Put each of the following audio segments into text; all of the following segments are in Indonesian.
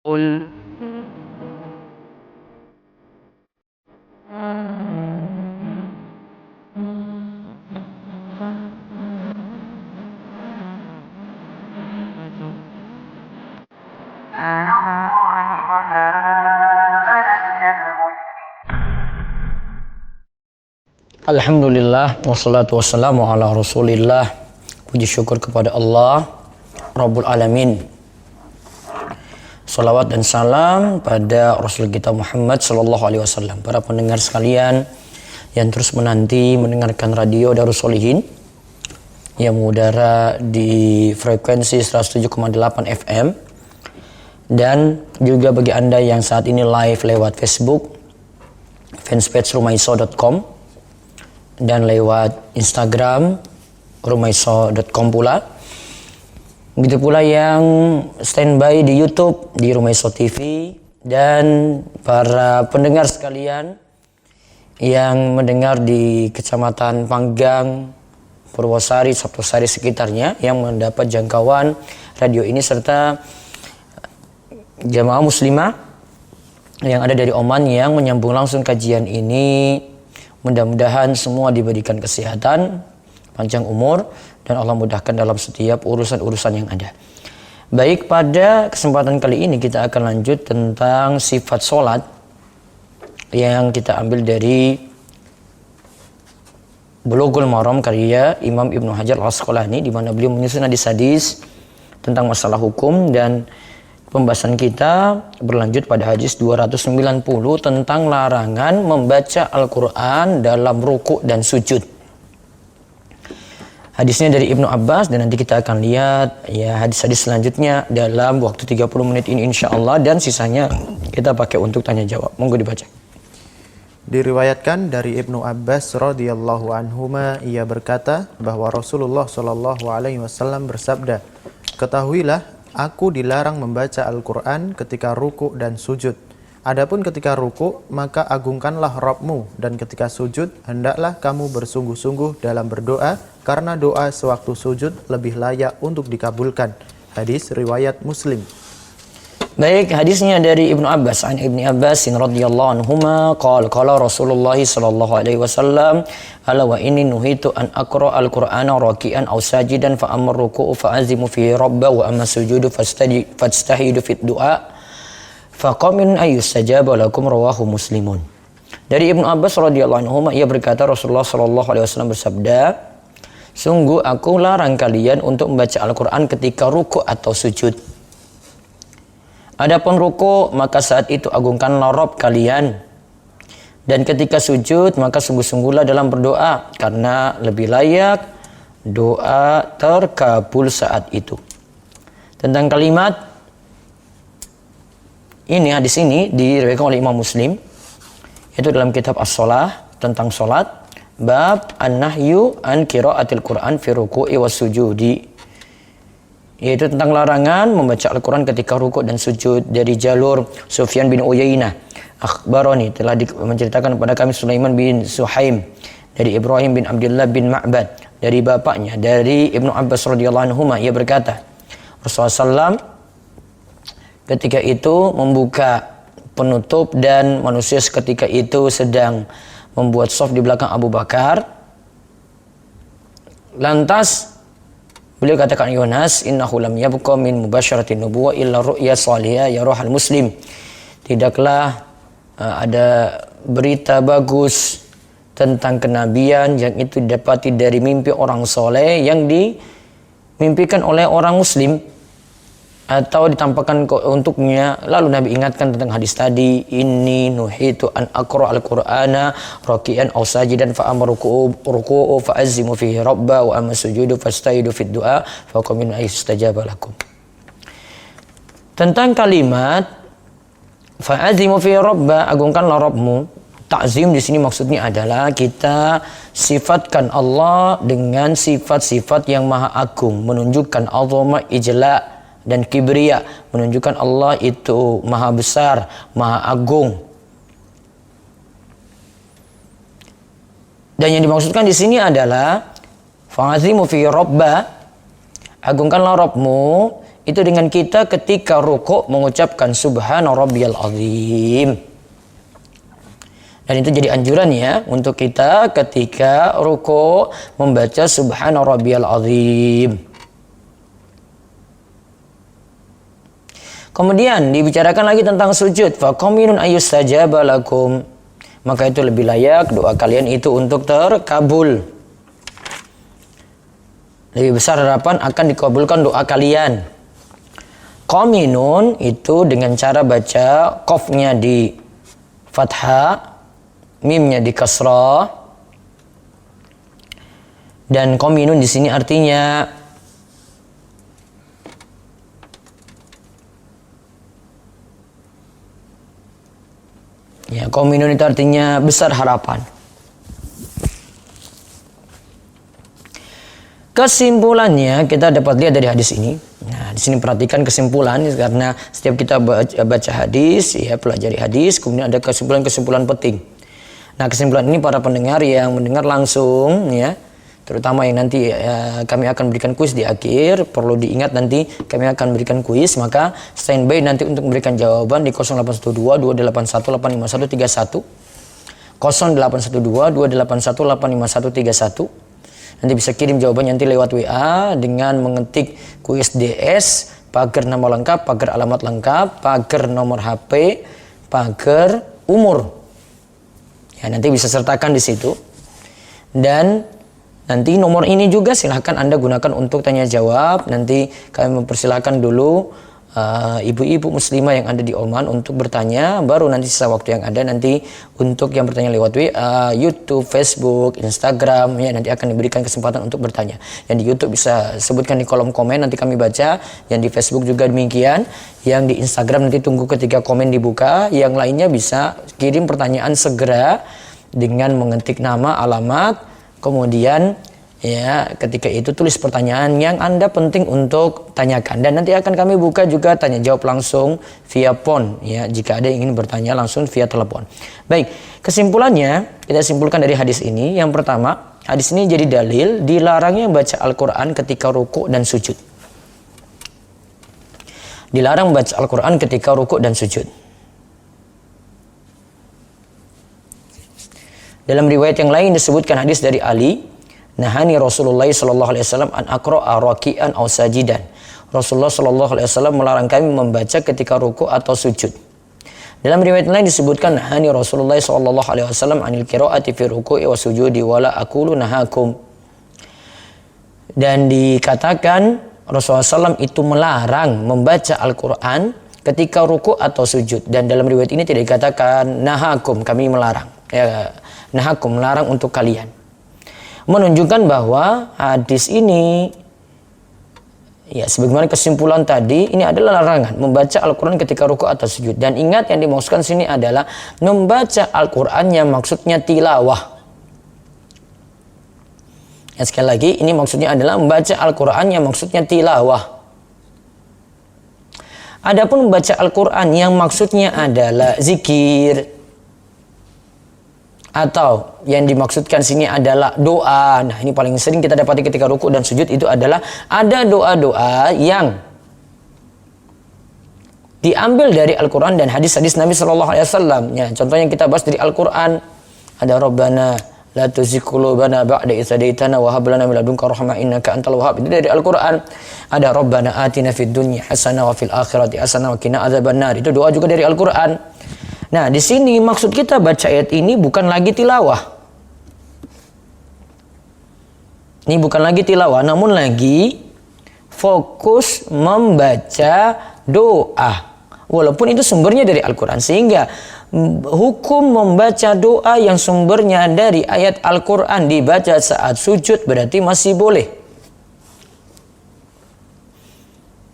قل Alhamdulillah wassalatu wassalamu ala rasulillah. Puji syukur kepada Allah Rabbul Alamin. Salawat dan salam pada Rasul kita Muhammad sallallahu alaihi wasallam. Para pendengar sekalian yang terus menanti mendengarkan radio Darus Sholihin yang mengudara di frekuensi 107,8 FM, dan juga bagi Anda yang saat ini live lewat Facebook fanpage rumaiso.com dan lewat Instagram rumaiso.com pula. Begitu pula yang standby di YouTube di Rumaiso TV, dan para pendengar sekalian yang mendengar di Kecamatan Panggang, Purwosari, Sabtosari sekitarnya yang mendapat jangkauan radio ini, serta jamaah muslimah yang ada dari Oman yang menyambung langsung kajian ini. Mudah-mudahan semua diberikan kesehatan, panjang umur, dan Allah mudahkan dalam setiap urusan-urusan yang ada. Baik, pada kesempatan kali ini kita akan lanjut tentang sifat sholat yang kita ambil dari Bulughul Maram karya Imam Ibnu Hajar Al-Asqalani, di mana beliau menyusun hadis-hadis tentang masalah hukum, dan pembahasan kita berlanjut pada hadis 290 tentang larangan membaca Al-Quran dalam ruku' dan sujud. Hadisnya dari Ibnu Abbas, dan nanti kita akan lihat ya hadis-hadis selanjutnya dalam waktu 30 menit ini insyaallah, dan sisanya kita pakai untuk tanya jawab. Monggo dibaca. Diriwayatkan dari Ibnu Abbas radhiyallahu anhuma, ia berkata bahwa Rasulullah shallallahu alaihi wasallam bersabda, "Ketahuilah, aku dilarang membaca Al-Quran ketika ruku' dan sujud. Adapun ketika ruku', maka agungkanlah Rabbmu, dan ketika sujud, hendaklah kamu bersungguh-sungguh dalam berdoa, karena doa sewaktu sujud lebih layak untuk dikabulkan." Hadis riwayat Muslim. Baik, hadisnya dari Ibnu Abbas. An Ibnu Abbas radhiyallahu anhuma qala Rasulullah sallallahu alaihi wasallam, "Ala wa inni nuhitu an aqra al-Qur'ana raki'an aw sajidan fa amma ruku'u fa azimu fi rabba wa amma sujudu fastahidu fit du'a fa qamin ayyustajaba lakum." Rawahu Muslimun. Dari Ibnu Abbas radhiyallahu anhuma, ia berkata Rasulullah sallallahu alaihi wasallam bersabda, "Sungguh aku larang kalian untuk membaca Al-Qur'an ketika ruku' atau sujud. Adapun ruku', maka saat itu agungkanlah Rabb kalian, dan ketika sujud maka sungguh-sungguhlah dalam berdoa, karena lebih layak doa terkabul saat itu." Tentang kalimat ini, hadis ini diriwayatkan oleh Imam Muslim, itu dalam kitab As-Shalah, tentang salat, bab an-nahyu an qiraatil Qur'an fi ruku'i was sujudi, yaitu tentang larangan membaca Al-Quran ketika rukuk dan sujud. Dari jalur Sufyan bin Uyainah akhbarani, telah menceritakan kepada kami Sulaiman bin Suhaim dari Ibrahim bin Abdullah bin Ma'bad dari bapaknya dari Ibnu Abbas radhiyallahu anhu, ia berkata Rasulullah SAW ketika itu membuka penutup, dan manusia seketika itu sedang membuat shaf di belakang Abu Bakar. Lantas beliau katakan, "Yunas, innahu lam yabqa min mubasyaratin nubuwah illa ru'ya salihah yaraha al-muslim." Tidaklah ada berita bagus tentang kenabian yang itu didapati dari mimpi orang soleh yang dimimpikan oleh orang muslim atau ditampakkan untuknya. Lalu Nabi ingatkan tentang hadis tadi, "Inni nuhitu an aqra al-Qur'ana raki'an aw sajidan fa amru ruku'u fa azimu fihi rabba wa amma sujudu fastahidu fid du'a fa qamin ayustajaba lakum." Tentang kalimat fa azimu fihi rabba, agungkanlah Rabbmu. Ta'zim di sini maksudnya adalah kita sifatkan Allah dengan sifat-sifat yang maha agung, menunjukkan azama, ijla dan kibriya, menunjukkan Allah itu maha besar, maha agung. Dan yang dimaksudkan di sini adalah fa'azimu fi rabba, agungkanlah Rabbmu, itu dengan kita ketika rukuk mengucapkan subhana rabbiyal azim. Dan itu jadi anjuran ya untuk kita ketika rukuk membaca subhana rabbiyal azim. Kemudian dibicarakan lagi tentang sujud. Faqaminun ayyustajaba lakum. Maka itu lebih layak doa kalian itu untuk terkabul. Lebih besar harapan akan dikabulkan doa kalian. Qaminun itu dengan cara baca qafnya di fathah, mimnya di kasrah. Dan qaminun di sini artinya ya, qaminun itu artinya besar harapan. Kesimpulannya kita dapat lihat dari hadis ini. Nah, di sini perhatikan kesimpulan karena setiap kita baca hadis, ya pelajari hadis, kemudian ada kesimpulan-kesimpulan penting. Nah, kesimpulan ini para pendengar yang mendengar langsung, ya, terutama yang nanti kami akan berikan kuis di akhir, perlu diingat nanti kami akan berikan kuis, maka standby nanti untuk memberikan jawaban di 0812 281 85131, 0812 281 85131. Nanti bisa kirim jawabannya nanti lewat WA dengan mengetik kuis DS, pagar nama lengkap, pagar alamat lengkap, pagar nomor HP, pagar umur. Ya, nanti bisa sertakan di situ. Dan nanti nomor ini juga silahkan Anda gunakan untuk tanya jawab. Nanti kami mempersilahkan dulu ibu-ibu muslimah yang ada di Oman untuk bertanya. Baru nanti sisa waktu yang ada nanti untuk yang bertanya lewat WA, YouTube, Facebook, Instagram, ya nanti akan diberikan kesempatan untuk bertanya. Yang di YouTube bisa sebutkan di kolom komen, nanti kami baca. Yang di Facebook juga demikian. Yang di Instagram nanti tunggu ketika komen dibuka. Yang lainnya bisa kirim pertanyaan segera dengan mengetik nama, alamat, kemudian ya ketika itu tulis pertanyaan yang Anda penting untuk tanyakan, dan nanti akan kami buka juga tanya jawab langsung via phone, ya jika ada yang ingin bertanya langsung via telepon. Baik, kesimpulannya kita simpulkan dari hadis ini. Yang pertama, hadis ini jadi dalil dilarangnya baca Al-Quran ketika rukuk dan sujud. Dilarang baca Al-Quran ketika rukuk dan sujud. Dalam riwayat yang lain disebutkan hadis dari Ali, nahani Rasulullah sallallahu alaihi wasallam an aqra'a raki'an aw sajidan. Rasulullah sallallahu alaihi wasallam melarang kami membaca ketika ruku' atau sujud. Dalam riwayat lain disebutkan nahani Rasulullah sallallahu alaihi wasallam anil qira'ati fi ruku'i wa sujudi wala aqulu nahakum. Dan dikatakan Rasulullah SAW itu melarang membaca Al-Quran ketika ruku' atau sujud. Dan dalam riwayat ini tidak dikatakan nahakum, kami melarang. Ya, nahakum, melarang untuk kalian. Menunjukkan bahwa hadis ini, ya sebagaimana kesimpulan tadi, ini adalah larangan membaca Al-Quran ketika rukuk atau sujud. Dan ingat yang dimaksudkan sini adalah membaca Al-Quran yang maksudnya tilawah. Ya, sekali lagi, ini maksudnya adalah membaca Al-Quran yang maksudnya tilawah. Adapun membaca Al-Quran yang maksudnya adalah zikir, atau yang dimaksudkan sini adalah doa. Nah, ini paling sering kita dapati ketika rukuk dan sujud itu adalah ada doa-doa yang diambil dari Al-Quran dan hadis-hadis Nabi Sallallahu Alaihi Wasallam. Ya, contoh yang kita bahas dari Al-Quran ada Rabbana la tuzigh qulubana ba'da idh hadaitana wa hab lana min ladunka rahmah innaka antal wahhab. Itu dari Al-Quran. Ada Rabbana atina fid dunya hasanah wa fil akhirati hasanah wa qina adzabannar. Itu doa juga dari Al-Quran. Nah, di sini maksud kita baca ayat ini bukan lagi tilawah. Ini bukan lagi tilawah, namun lagi fokus membaca doa. Walaupun itu sumbernya dari Al-Quran. Sehingga hukum membaca doa yang sumbernya dari ayat Al-Quran dibaca saat sujud berarti masih boleh.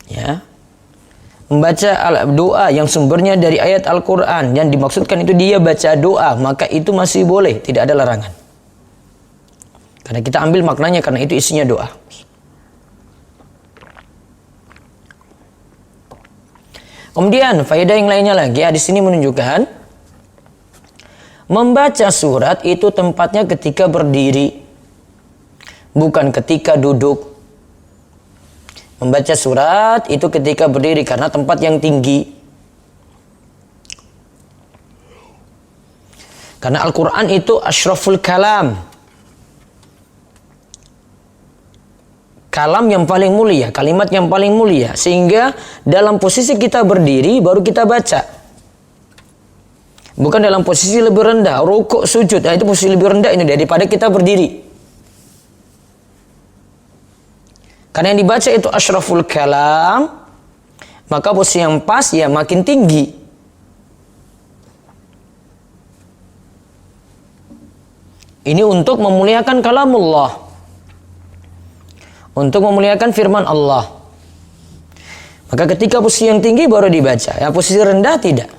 Ya. Membaca doa yang sumbernya dari ayat Al-Quran yang dimaksudkan itu dia baca doa, maka itu masih boleh, tidak ada larangan. Karena kita ambil maknanya karena itu isinya doa. Kemudian faedah yang lainnya lagi, di sini menunjukkan membaca surat itu tempatnya ketika berdiri, bukan ketika duduk. Membaca surat itu ketika berdiri karena tempat yang tinggi. Karena Al-Quran itu asyraful kalam. Kalam yang paling mulia, kalimat yang paling mulia. Sehingga dalam posisi kita berdiri baru kita baca. Bukan dalam posisi lebih rendah, rukuk, sujud. Nah, itu posisi lebih rendah ini daripada kita berdiri. Karena yang dibaca itu asyraful kalam, maka posisi yang pas ya makin tinggi. Ini untuk memuliakan kalamullah, untuk memuliakan firman Allah. Maka ketika posisi yang tinggi baru dibaca, ya posisi rendah tidak.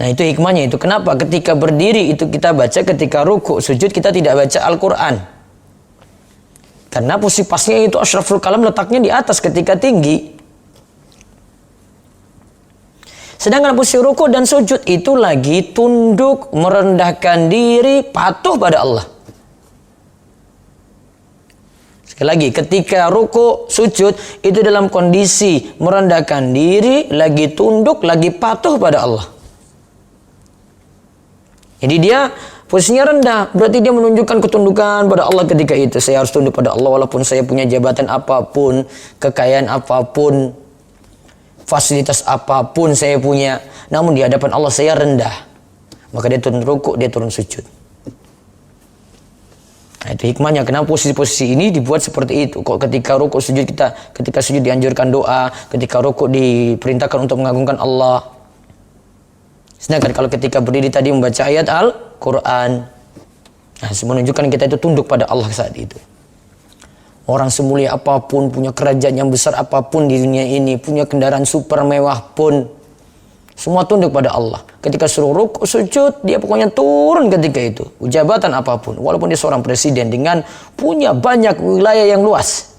Nah itu hikmahnya itu. Kenapa ketika berdiri itu kita baca, ketika rukuk sujud kita tidak baca Al-Quran? Karena posisi pasnya itu asyraful kalam letaknya di atas ketika tinggi. Sedangkan posisi rukuk dan sujud itu lagi tunduk, merendahkan diri, patuh pada Allah. Sekali lagi, ketika rukuk, sujud itu dalam kondisi merendahkan diri, lagi tunduk, lagi patuh pada Allah. Jadi dia posisinya rendah, berarti dia menunjukkan ketundukan pada Allah ketika itu. Saya harus tunduk pada Allah walaupun saya punya jabatan apapun, kekayaan apapun, fasilitas apapun saya punya, namun di hadapan Allah saya rendah. Maka dia turun rukuk, dia turun sujud. Nah, itu hikmahnya kenapa posisi-posisi ini dibuat seperti itu. Kok ketika rukuk sujud ketika sujud dianjurkan doa, ketika rukuk diperintahkan untuk mengagungkan Allah. Sedangkan kalau ketika berdiri tadi membaca ayat Al-Quran, nah, menunjukkan kita itu tunduk pada Allah saat itu. Orang semulia apapun, punya kerajaan yang besar apapun di dunia ini, punya kendaraan super mewah pun, semua tunduk pada Allah. Ketika suruh rukuk sujud, dia pokoknya turun ketika itu. Jabatan apapun, walaupun dia seorang presiden dengan punya banyak wilayah yang luas,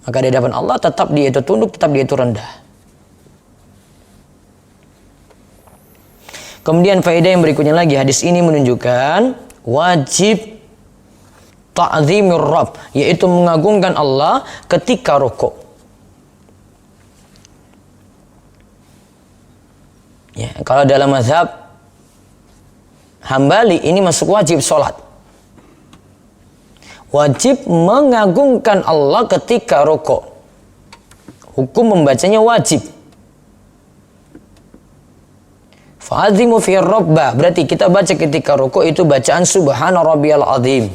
maka di hadapan Allah tetap dia itu tunduk, tetap dia itu rendah. Kemudian faedah yang berikutnya lagi, hadis ini menunjukkan wajib ta'zimur Rabb, yaitu mengagungkan Allah ketika rukuk. Ya, kalau dalam mazhab Hambali ini masuk wajib sholat. Wajib mengagungkan Allah ketika rukuk. Hukum membacanya wajib. Fa'azimu fi rabbah, berarti kita baca ketika rukuk itu bacaan subhana rabbiyal azim.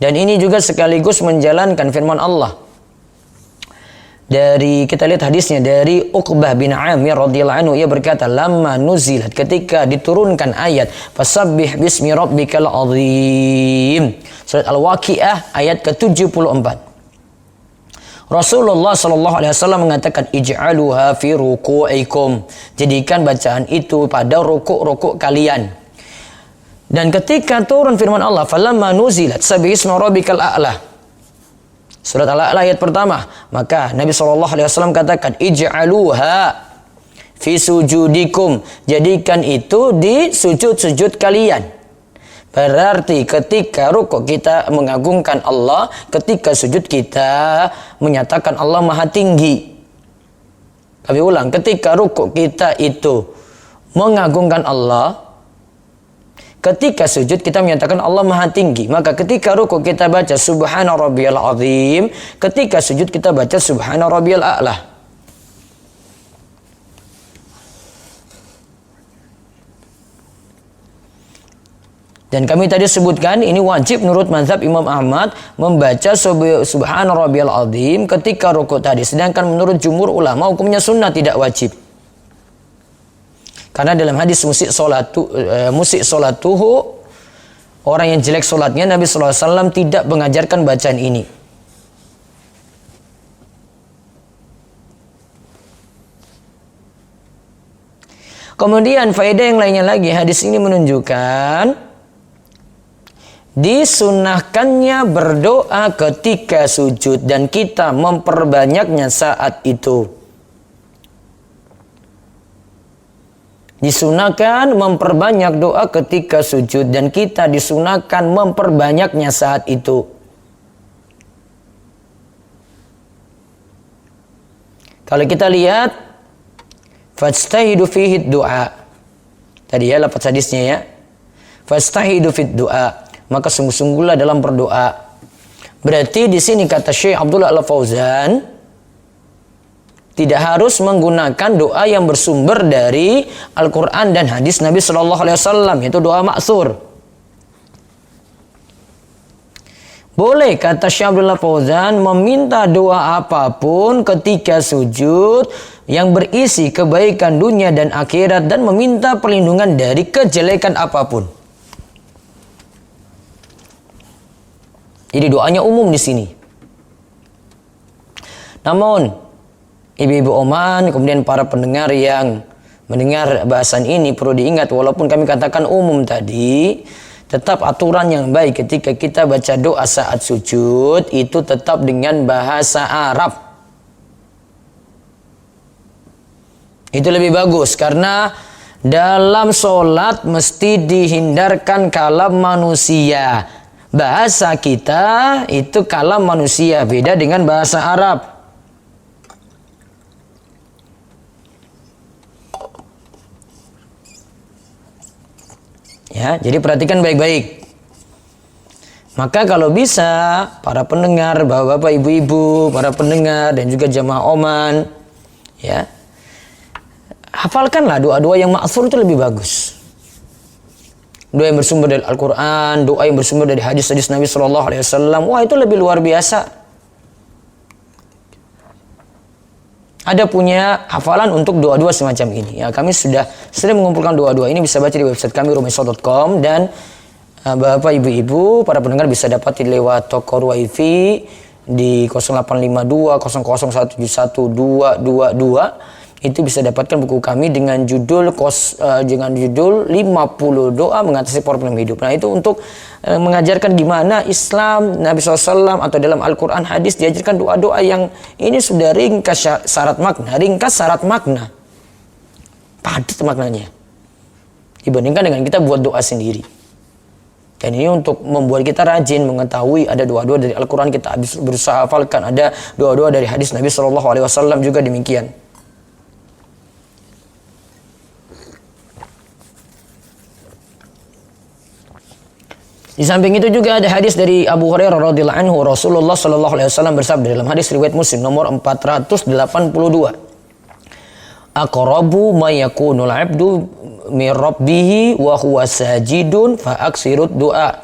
Dan ini juga sekaligus menjalankan firman Allah. Dari kita lihat hadisnya dari Uqbah bin Amir radhiyallahu anhu, ia berkata, "Lamma nuzilat," ketika diturunkan ayat "Fasabbih bismi rabbikal azim." Surat Al-Waqiah ayat ke-74. Rasulullah sallallahu alaihi wasallam mengatakan, "Ij'aluha fi ruku'ikum." Jadikan bacaan itu pada rukuk-rukuk kalian. Dan ketika turun firman Allah, "Falamma nuzilat sabbih isma rabbikal a'la." Surat Al-A'la ayat pertama, maka Nabi sallallahu alaihi wasallam katakan, "Ij'aluha fi sujudikum." Jadikan itu di sujud-sujud kalian. Berarti ketika rukuk kita mengagungkan Allah, ketika sujud kita menyatakan Allah Maha Tinggi. Kami ulang, ketika rukuk kita itu mengagungkan Allah, ketika sujud kita menyatakan Allah Maha Tinggi. Maka ketika rukuk kita baca Subhana Rabbiyal Azim, ketika sujud kita baca Subhana Rabbiyal A'la. Dan kami tadi sebutkan ini wajib menurut mazhab Imam Ahmad membaca Subhana Rabbiyal Azim ketika rukuk tadi. Sedangkan menurut jumhur ulama hukumnya sunnah, tidak wajib. Karena dalam hadis musik solatuhu, orang yang jelek solatnya, Nabi SAW tidak mengajarkan bacaan ini. Kemudian faedah yang lainnya lagi, hadis ini menunjukkan disunahkannya berdoa ketika sujud dan kita memperbanyaknya saat itu. Disunahkan memperbanyak doa ketika sujud dan kita disunahkan memperbanyaknya saat itu. Kalau kita lihat fajtahidu fihi du'a. Tadi ya lafaz hadisnya ya. Fajtahidu fid du'a. Maka sungguh-sungguhlah dalam berdoa. Berarti di sini kata Syekh Abdullah Al-Fauzan tidak harus menggunakan doa yang bersumber dari Al-Qur'an dan hadis Nabi sallallahu alaihi wasallam, yaitu doa ma'tsur. Boleh kata Syekh Abdullah Fauzan meminta doa apapun ketika sujud yang berisi kebaikan dunia dan akhirat dan meminta perlindungan dari kejelekan apapun. Jadi doanya umum di sini. Namun ibu-ibu Oman, kemudian para pendengar yang mendengar bahasan ini perlu diingat, walaupun kami katakan umum tadi, tetap aturan yang baik ketika kita baca doa saat sujud itu tetap dengan bahasa Arab. Itu lebih bagus karena dalam sholat mesti dihindarkan kalam manusia. Bahasa kita itu kalam manusia, beda dengan bahasa Arab. Ya, jadi perhatikan baik-baik. Maka kalau bisa para pendengar, bapak-bapak, ibu-ibu, para pendengar dan juga jamaah Oman, ya, hafalkanlah doa-doa yang ma'tsur itu lebih bagus. Doa yang bersumber dari Al-Quran, doa yang bersumber dari hadis-hadis Nabi Sallallahu Alaihi Wasallam, wah itu lebih luar biasa. Ada punya hafalan untuk doa-doa semacam ini. Ya, kami sudah sering mengumpulkan doa-doa ini, bisa baca di website kami rumaisol.com, dan bapak ibu-ibu para pendengar bisa dapati lewat toko Ruwaifi di 0852 00171222. Itu bisa dapatkan buku kami dengan judul 50 doa mengatasi problem hidup. Nah itu untuk mengajarkan gimana Islam, Nabi SAW atau dalam Al-Quran hadis diajarkan doa-doa yang ini sudah ringkas syarat makna. Padat maknanya. Dibandingkan dengan kita buat doa sendiri. Dan ini untuk membuat kita rajin mengetahui ada doa-doa dari Al-Quran kita berusaha hafalkan, ada doa-doa dari hadis Nabi SAW juga demikian. Di samping itu juga ada hadis dari Abu Hurairah radhiyallahu anhu, Rasulullah sallallahu alaihi wasallam bersabda dalam hadis riwayat Muslim nomor 482. Aqrabu ma yakunul 'abdu min rabbih wa huwa sajidun fa aksirud du'a.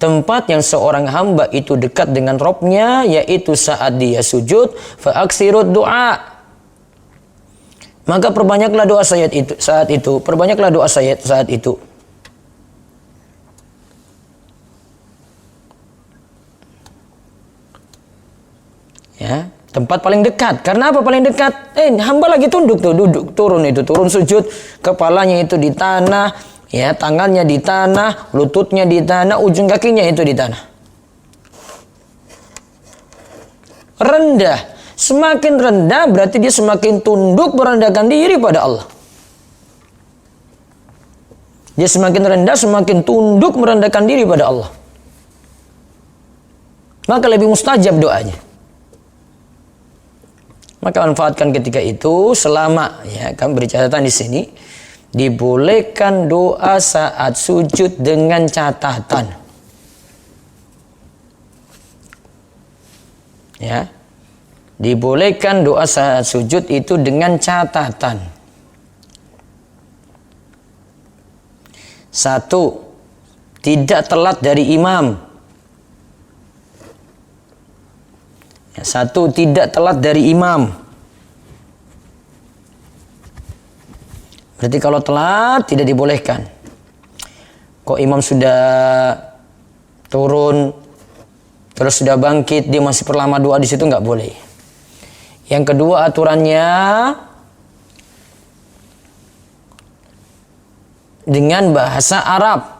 Tempat yang seorang hamba itu dekat dengan Rabb-nya yaitu saat dia sujud, fa aksirud du'a. Maka perbanyaklah doa saat itu, perbanyaklah doa saat itu. Ya, tempat paling dekat. Karena apa paling dekat? Hamba lagi tunduk tuh, turun sujud, kepalanya itu di tanah, ya, tangannya di tanah, lututnya di tanah, ujung kakinya itu di tanah. Rendah. Semakin rendah berarti dia semakin tunduk merendahkan diri pada Allah. Dia semakin rendah, semakin tunduk merendahkan diri pada Allah. Maka lebih mustajab doanya. Maka manfaatkan ketika itu selama, ya, kami beri catatan di sini, dibolehkan doa saat sujud dengan catatan. Ya. Dibolehkan doa saat sujud itu dengan catatan. 1. Tidak telat dari imam. 1. Tidak telat dari imam. Berarti kalau telat tidak dibolehkan. Kok imam sudah turun terus sudah bangkit dia masih perlama doa di situ, nggak boleh. Yang kedua aturannya dengan bahasa Arab.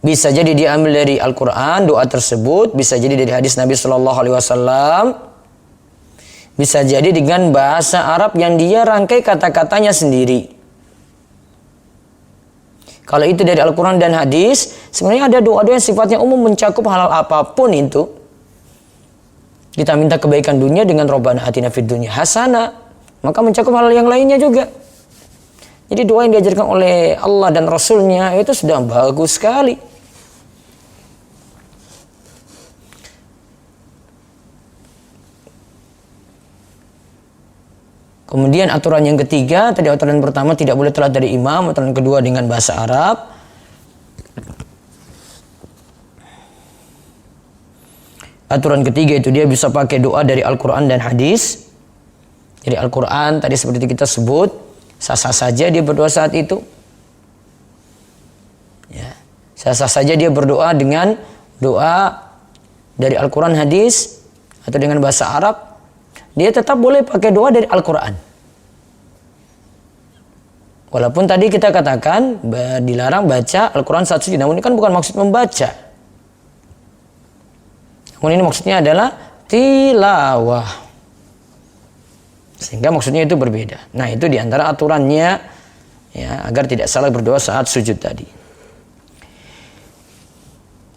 Bisa jadi diambil dari Al-Quran, doa tersebut. Bisa jadi dari hadis Nabi SAW. Bisa jadi dengan bahasa Arab yang dia rangkai kata-katanya sendiri. Kalau itu dari Al-Quran dan hadis, sebenarnya ada doa-doa yang sifatnya umum mencakup halal apapun itu. Kita minta kebaikan dunia dengan Rabbana atina fid dunya hasanah, maka mencakup hal yang lainnya juga. Jadi doa yang diajarkan oleh Allah dan Rasulnya itu sudah bagus sekali. Kemudian aturan yang ketiga, tadi aturan pertama tidak boleh telat dari imam, aturan kedua dengan bahasa Arab. Aturan ketiga itu dia bisa pakai doa dari Al-Quran dan hadis. Jadi Al-Quran tadi seperti kita sebut, sah-sah saja dia berdoa saat itu. Ya, sah-sah saja dia berdoa dengan doa dari Al-Quran hadis atau dengan bahasa Arab. Dia tetap boleh pakai doa dari Al-Quran. Walaupun tadi kita katakan dilarang baca Al-Quran saat sujud, namun ini kan bukan maksud membaca. Namun ini maksudnya adalah tilawah. Sehingga maksudnya itu berbeda. Nah, itu diantara aturannya ya, agar tidak salah berdoa saat sujud tadi.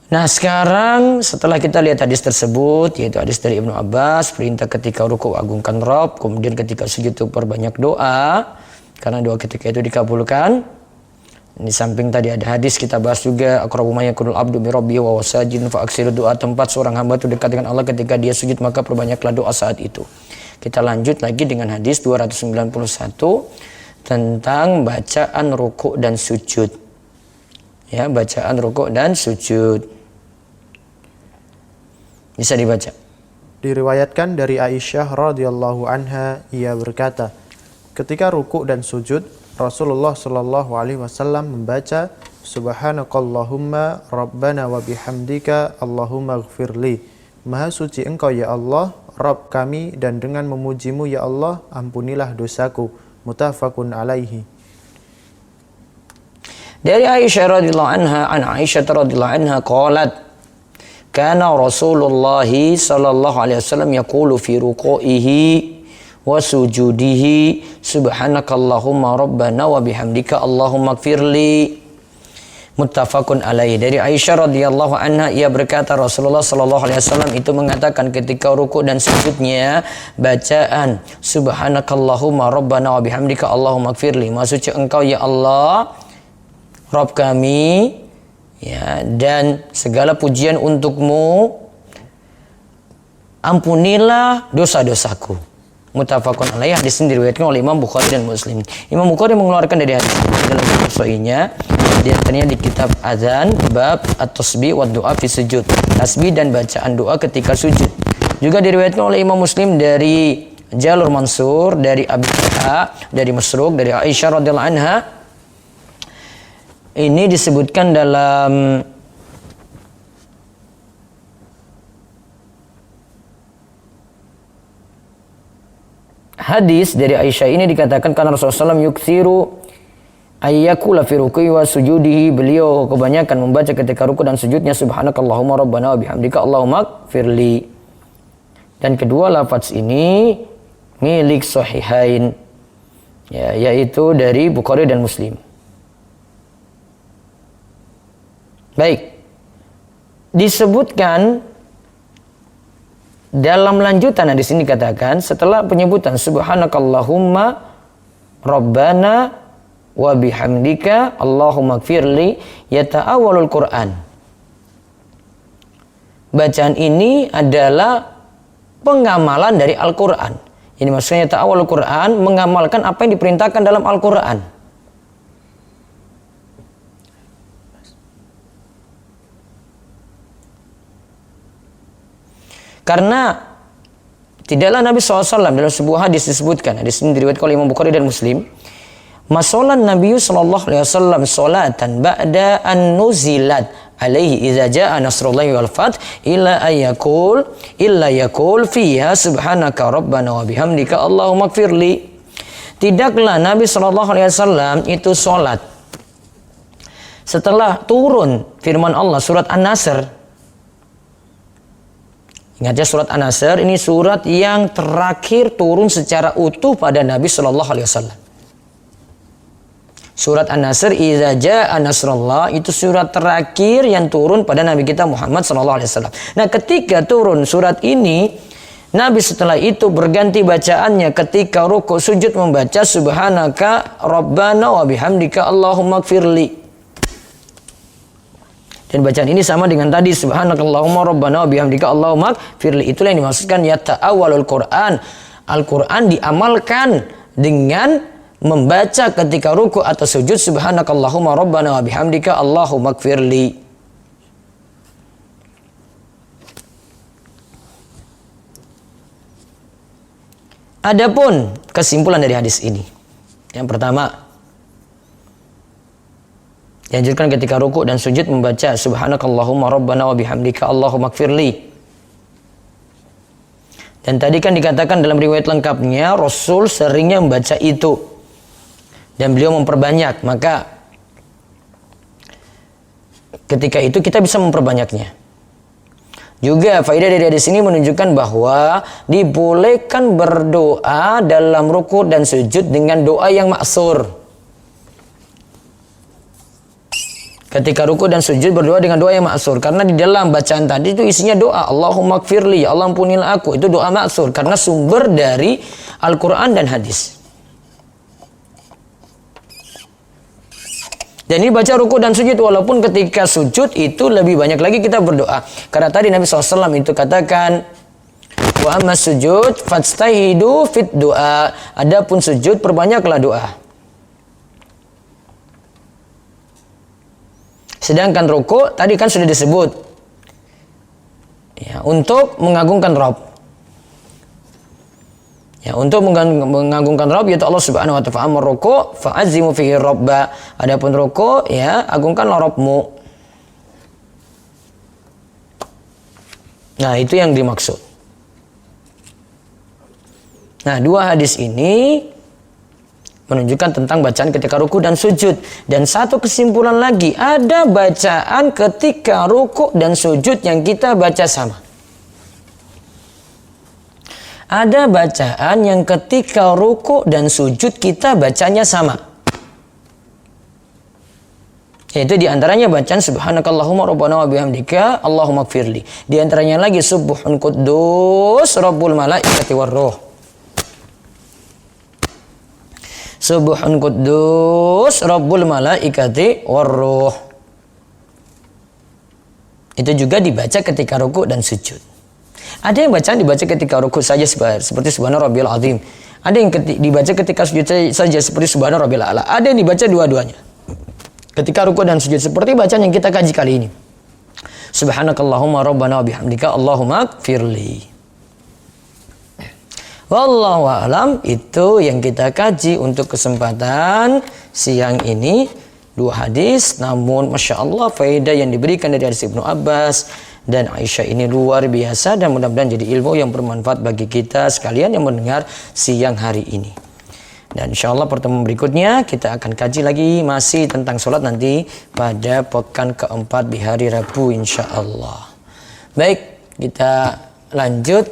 Nah, sekarang setelah kita lihat hadis tersebut, yaitu hadis dari Ibnu Abbas, perintah ketika ruku agungkan Rabb, kemudian ketika sujud itu perbanyak doa, karena doa ketika itu dikabulkan. Di samping tadi ada hadis kita bahas juga, aqrabu ma yakunul abdu bi rabbihi wa wasajidun fa aksiru doa, tempat seorang hamba itu dekat dengan Allah ketika dia sujud, maka perbanyaklah doa saat itu. Kita lanjut lagi dengan hadis 291 tentang bacaan ruku dan sujud. Ya, bacaan ruku dan sujud. Bisa dibaca. Diriwayatkan dari Aisyah radhiyallahu anha, ia berkata, ketika ruku dan sujud, Rasulullah Shallallahu Alaihi Wasallam membaca Subhanakallahumma Rabbana wa bihamdika Allahumma gfirli. Maha suci Engkau ya Allah, Rabb kami, dan dengan memujimu ya Allah, ampunilah dosaku. Muttafaqun alaihi. Dari Aisyah radhiyallahu anha, Aisyah radhiyallahu anha qalat, kana Rasulullah sallallahu alaihi wasallam yaqulu fi ruku'ihi wa sujudihi subhanakallahumma rabbana wa bihamdika Allahumma gfirli. Muttafaqun alaihi. Dari Aisyah radhiyallahu anha, ia berkata Rasulullah sallallahu alaihi wasallam itu mengatakan ketika ruku dan sujudnya, bacaan subhanakallahumma rabbana wa bihamdika Allahumma gfirli. Maksudnya Engkau ya Allah, Rabb kami, ya, dan segala pujian untukmu, ampunilah dosa-dosaku. Muttafaqun alaihi. Hadis ini diriwayatkan oleh Imam Bukhari dan Muslim. Imam Bukhari mengeluarkan dari hadis dalam sahihnya, di antaranya di kitab Azan bab at-tasbih wa du'a fi sujud, tasbih dan bacaan doa ketika sujud. Juga diriwayatkan oleh Imam Muslim dari jalur Mansur, dari Abi Talha, dari Masruq, dari Aisyah radhiyallahu anha. Ini disebutkan dalam hadis dari Aisyah ini dikatakan karena Rasulullah SAW yuksiru ayyakula fi ruku'i wa sujudihi, beliau kebanyakan membaca ketika ruku dan sujudnya subhanakallahumma rabbana wa bihamdika Allahumma gfirli. Dan kedua lafaz ini milik sahihain, ya, yaitu dari Bukhari dan Muslim. Baik, disebutkan dalam lanjutan hadis ini katakan setelah penyebutan subhanakallahumma rabbana wa bihamdika Allahumma gfirli yata'awwalul Quran. Bacaan ini adalah pengamalan dari Al-Quran. Ini maksudnya ta'awwalul Quran, mengamalkan apa yang diperintahkan dalam Al-Quran. Karena tidaklah Nabi SAW dalam sebuah hadis disebutkan, hadis ini diriwayatkan oleh Imam Bukhari dan Muslim, masolan Nabi SAW solatan ba'da an nuzilat alaihi idza jaa nasrullahi wal fath illa yakul fiha subhanaka rabbana wa bihamdika Allahumma gfirli. Tidaklah Nabi SAW itu solat setelah turun firman Allah surat An-Nasr. Ingat ya, surat An-Nasr ini surat yang terakhir turun secara utuh pada Nabi Shallallahu Alaihi Wasallam. Surat An-Nasr, idza jaa nasrullah, itu surat terakhir yang turun pada Nabi kita Muhammad Shallallahu Alaihi Wasallam. Nah, ketika turun surat ini, Nabi setelah itu berganti bacaannya ketika rukuk sujud membaca subhanaka rabbana wa bihamdika Allahumma gfirli. Dan bacaan ini sama dengan tadi subhanakallahumma rabbana wa bihamdika Allahumma gfirli. Itulah yang dimaksudkan ya ta'awwalul Quran. Al-Quran diamalkan dengan membaca ketika rukuk atau sujud subhanakallahumma rabbana wa bihamdika Allahumma gfirli. Adapun kesimpulan dari hadis ini. Yang pertama, dianjurkan ketika rukuk dan sujud membaca subhanakallahumma rabbana wa bihamdika Allahumma gfirli. Dan tadi kan dikatakan dalam riwayat lengkapnya Rasul seringnya membaca itu. Dan beliau memperbanyak, maka ketika itu kita bisa memperbanyaknya. Juga faedah dari hadis ini menunjukkan bahwa dibolehkan berdoa dalam rukuk dan sujud dengan doa yang maksur. Ketika rukuk dan sujud berdoa dengan doa yang maksur, karena di dalam bacaan tadi itu isinya doa Allahumma gfirli, ya Allah ampunilah aku, itu doa maksur karena sumber dari Al-Quran dan hadis. Dan ini baca rukuk dan sujud, walaupun ketika sujud itu lebih banyak lagi kita berdoa. Karena tadi Nabi SAW itu katakan, wa amma sujud fajtahidu fit doa. Adapun sujud perbanyaklah doa. Sedangkan rukuk tadi kan sudah disebut ya, untuk mengagungkan Rabb. Ya, untuk mengagungkan Rabb yaitu Allah Subhanahu wa ta'ala. Fa'amar ruku' fa'azimu fihi rabba. Adapun ruku' ya, agungkanlah Rabbmu. Nah, itu yang dimaksud. Nah, dua hadis ini menunjukkan tentang bacaan ketika ruku' dan sujud. Dan satu kesimpulan lagi, ada bacaan ketika ruku' dan sujud yang kita baca sama. Ada bacaan yang ketika ruku' dan sujud kita bacanya sama. Yaitu diantaranya bacaan subhanakallahumma rabbana wa bihamdika Allahumma gfirli. Diantaranya lagi subuhun quddus rabbul malaikati warruh. Subuhun quddus rabbul malaikati warruh. Itu juga dibaca ketika ruku' dan sujud. Ada yang bacaan dibaca ketika rukuk saja seperti subhana rabbiyal azim. Ada yang dibaca ketika sujud saja seperti subhana rabbiyal a'la. Ada yang dibaca dua-duanya ketika rukuk dan sujud seperti bacaan yang kita kaji kali ini. Subhanakallahumma rabbana wa bihamdika Allahumma gfirli. Wallahu a'lam, itu yang kita kaji untuk kesempatan siang ini. Dua hadis, namun Masya Allah faedah yang diberikan dari hadis Ibnu Abbas dan Aisyah ini luar biasa, dan mudah-mudahan jadi ilmu yang bermanfaat bagi kita sekalian yang mendengar siang hari ini. Dan insya Allah pertemuan berikutnya kita akan kaji lagi masih tentang sholat nanti pada pekan keempat di hari Rabu insya Allah. Baik, kita lanjut.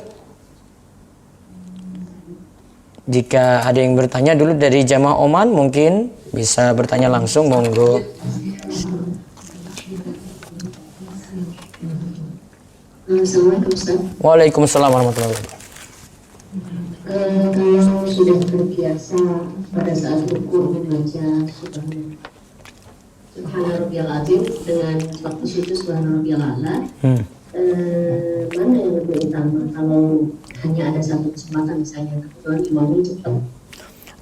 Jika ada yang bertanya dulu dari jamaah Oman, mungkin bisa bertanya langsung, monggo. Assalamualaikum Ustaz. Waalaikumsalam warahmatullahi wabarakatuh. Kalau sudah terbiasa pada saat ruku membaca Subhana Rabbiyal Azim dengan waktu sujud Subhana Rabbiyal A'la, mana yang lebih utama kalau hanya ada satu kesempatan misalnya kebetulan imamnya cepat?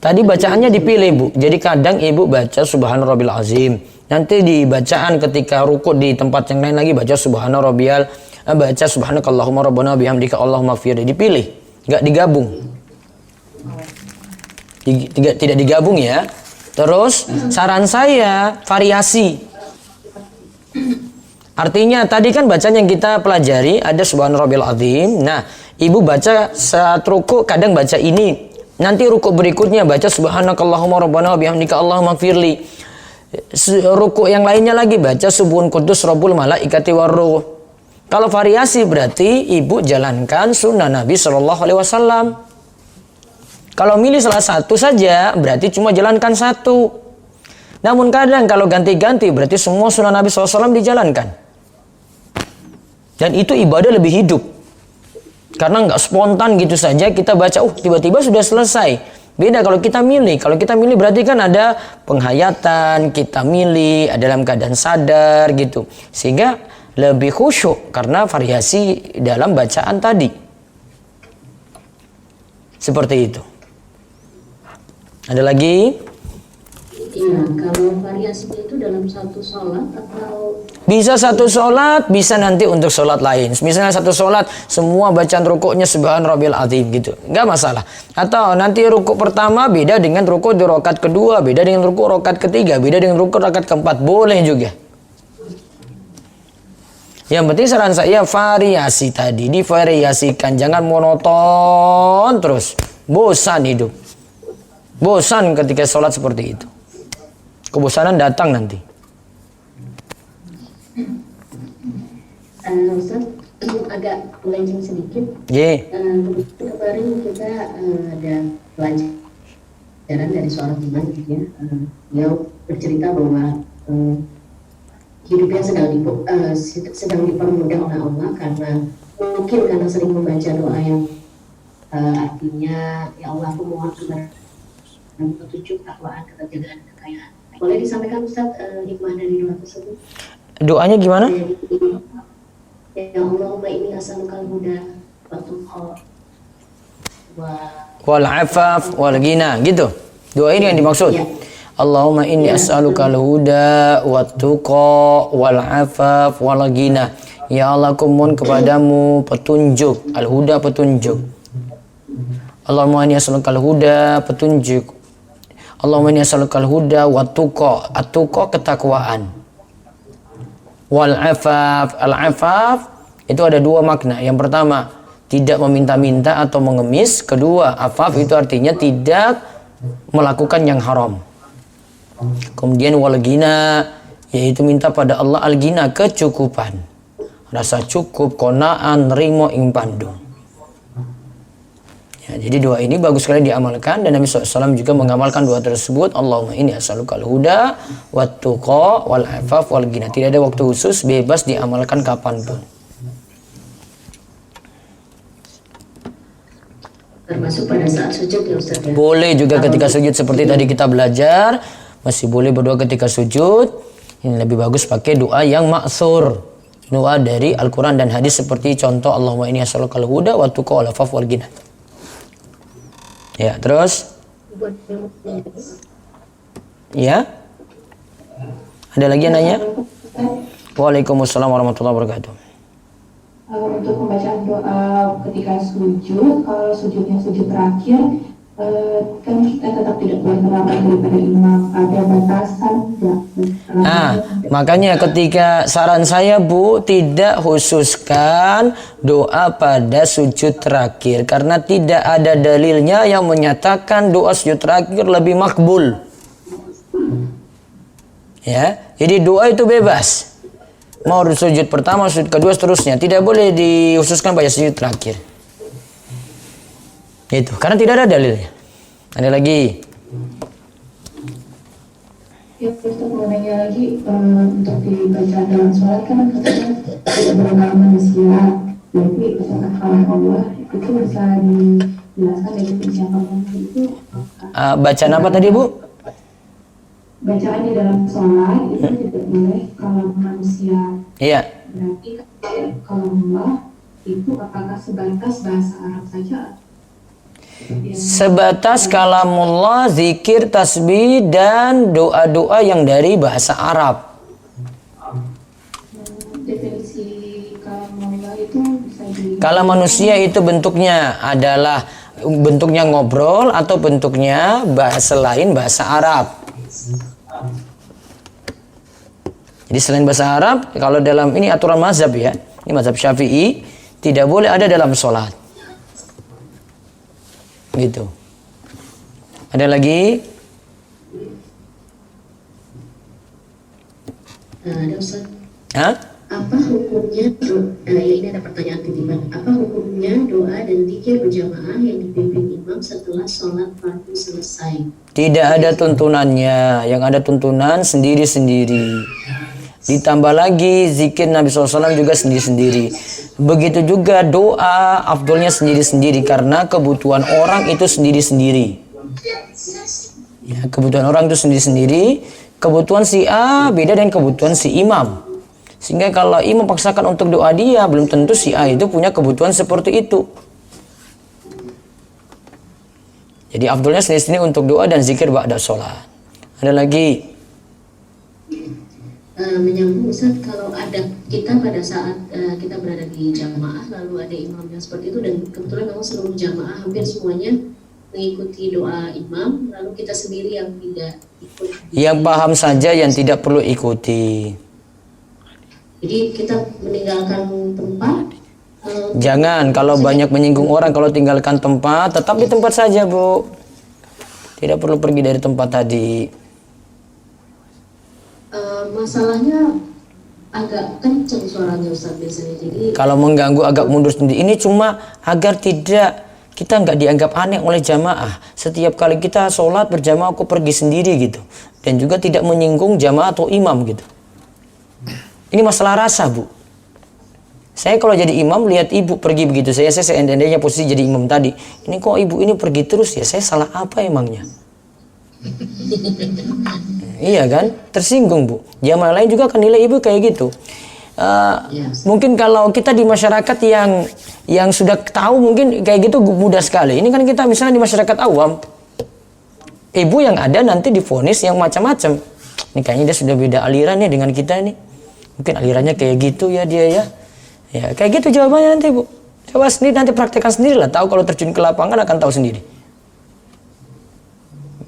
Tadi bacaannya dipilih, Bu. Jadi kadang Ibu baca Subhana Rabbiyal Azim. Nanti di bacaan ketika ruku di tempat yang lain lagi baca Subhana Rabbiyal, baca Subhanakallahumma rabbana bihamdika Allahumma gfirli. Dipilih, enggak digabung. Tidak digabung ya. Terus saran saya variasi. Artinya tadi kan bacaan yang kita pelajari ada Subhana Rabbiyal Azim. Nah, Ibu baca saat ruku kadang baca ini. Nanti ruku berikutnya baca Subhanakallahumma rabbana bihamdika Allahumma gfirli. Ruku yang lainnya lagi baca Subuhun Quddus Rabbul Malaikati Warruh. Kalau variasi berarti Ibu jalankan sunnah Nabi SAW. Kalau milih salah satu saja berarti cuma jalankan satu. Namun kadang kalau ganti-ganti berarti semua sunnah Nabi SAW dijalankan. Dan itu ibadah lebih hidup. Karena nggak spontan gitu saja kita baca, tiba-tiba sudah selesai. Beda kalau kita milih. Kalau kita milih berarti kan ada penghayatan, kita milih, ada dalam keadaan sadar gitu. Sehingga lebih khusyuk karena variasi dalam bacaan tadi. Seperti itu. Ada lagi? Iya, kalau variasinya itu dalam satu sholat atau Bisa satu sholat, bisa nanti untuk sholat lain. Misalnya satu sholat, semua bacaan rukuknya Subhan Rabbil Azim gitu. Nggak masalah. Atau nanti rukuk pertama beda dengan rukuk di rakaat kedua, beda dengan rukuk rakaat ketiga, beda dengan rukuk rakaat keempat. Boleh juga. Yang penting saran saya variasi tadi. Divariasikan. Jangan monoton terus. Bosan hidup. Bosan ketika sholat seperti itu. Kebosanan datang nanti. Ustaz, agak melenceng sedikit. Kemarin kita ada pelajaran dari seorang teman gitu ya. Dia bercerita bahwa hidupnya sedang dipermudah oleh Allah karena sering membaca doa yang artinya ya Allah aku mohon petunjuk, takwaan, keterjagaan, kekayaan. Boleh disampaikan Ustaz hikmah dari doa tersebut? Doanya gimana? Ya Allahumma inni as'alukal huda wa tuqa wal afaf wal ghina gitu. Doa ini yang dimaksud. Ya. Allahumma inni as'alukal huda wa tuqa wal afaf wal ghina. Ya Allah, aku mohon kepadamu petunjuk, al huda petunjuk. Allahumma inni as'alukal huda petunjuk. Allahumma inni as'alukal huda wa tuqa, at-tuqa ketakwaan. Wal afaf, al afaf itu ada dua makna. Yang pertama, tidak meminta-minta atau mengemis. Kedua, afaf itu artinya tidak melakukan yang haram. Kemudian wal ghina, yaitu minta pada Allah al ghina, kecukupan. Rasa cukup, qanaah, nrimo ing pandung. Ya, jadi doa ini bagus sekali diamalkan dan Nabi SAW juga mengamalkan doa tersebut. Allahumma inni as'alukal huda wat tuqa wal afaf wal ghina. Tidak ada waktu khusus, bebas diamalkan kapanpun. Termasuk pada saat sujud ya Ustaz ya? Boleh juga ketika sujud seperti tadi kita belajar. Masih boleh berdoa ketika sujud. Ini lebih bagus pakai doa yang ma'thur. Doa dari Al-Quran dan hadis seperti contoh Allahumma inni as'alukal huda wat tuqa wal afaf wal ghina. Ya, terus? Ya? Ada lagi yang nanya? Waalaikumsalam warahmatullahi wabarakatuh. Untuk pembacaan doa ketika sujud, kalau sujudnya sujud terakhir, kan kita tetap tidak boleh terlambat daripada imam. Ada batasan enggak? Makanya ketika saran saya Bu, tidak khususkan doa pada sujud terakhir karena tidak ada dalilnya yang menyatakan doa sujud terakhir lebih makbul. Ya, jadi doa itu bebas. Mau sujud pertama, sujud kedua, seterusnya tidak boleh dikhususkan pada sujud terakhir. Itu karena tidak ada dalilnya. Ada lagi? Ya, Ustaz mau nanya lagi, untuk dibaca dalam sholat kan katanya tidak berulang manusia, berarti apakah kalam Allah itu bisa dijelaskan dari siapa itu? Bacaan apa tadi Bu? Bacaan di dalam sholat itu tidak boleh kalam manusia. Iya. Berarti kalam Allah itu apakah sebatas bahasa Arab saja? Sebatas kalamullah, zikir, tasbih, dan doa-doa yang dari bahasa Arab. Definisi kalamullah itu bisa Kalam manusia itu bentuknya adalah bentuknya ngobrol atau bentuknya bahasa lain bahasa Arab. Jadi selain bahasa Arab, kalau dalam ini aturan mazhab ya, ini mazhab Syafi'i, tidak boleh ada dalam sholat. Gitu. Ada lagi? Ada Ustaz. Hah? Apa hukumnya ini ada pertanyaan titipan. Apa hukumnya doa dan zikir berjamaah yang dipimpin imam setelah sholat fardu selesai? Tidak ada tuntunannya. Yang ada tuntunan sendiri-sendiri. Ditambah lagi zikir Nabi SAW juga sendiri-sendiri. Begitu juga doa afdolnya sendiri-sendiri karena kebutuhan orang itu sendiri-sendiri. Ya, kebutuhan orang itu sendiri-sendiri. Kebutuhan si A beda dengan kebutuhan si imam. Sehingga kalau imam paksakan untuk doa dia, belum tentu si A itu punya kebutuhan seperti itu. Jadi afdolnya sendiri-sendiri untuk doa dan zikir ba'da sholat. Ada lagi? Menyambung Ustaz, kalau ada kita pada saat kita berada di jamaah lalu ada imam yang seperti itu dan kebetulan memang seluruh jamaah hampir semuanya mengikuti doa imam, lalu kita sendiri yang tidak ikut. Yang paham saja, yang tidak perlu ikuti. Jadi kita meninggalkan tempat. Jangan, kalau banyak menyinggung orang, kalau tinggalkan tempat, tetap di tempat saja, Bu. Tidak perlu pergi dari tempat tadi. Masalahnya agak kenceng suaranya Ustaz biasanya. Jadi kalau mengganggu agak mundur sendiri. Ini cuma agar kita nggak dianggap aneh oleh jamaah. Setiap kali kita sholat berjamaah aku pergi sendiri gitu. Dan juga tidak menyinggung jamaah atau imam gitu. Ini masalah rasa, Bu. Saya kalau jadi imam lihat ibu pergi begitu, saya seandainya posisi jadi imam tadi. Ini kok ibu ini pergi terus ya? Saya salah apa emangnya? Iya kan? Tersinggung, Bu. Jamaah lain juga akan nilai ibu kayak gitu. Mungkin kalau kita di masyarakat yang sudah tahu mungkin kayak gitu mudah sekali. Ini kan kita misalnya di masyarakat awam, ibu yang ada nanti divonis yang macam-macam. Ini kayaknya dia sudah beda aliran nih dengan kita nih. Mungkin alirannya kayak gitu ya dia ya. Ya kayak gitu jawabannya nanti, Bu. Coba sendiri nanti praktekkan sendiri lah. Tahu kalau terjun ke lapangan akan tahu sendiri.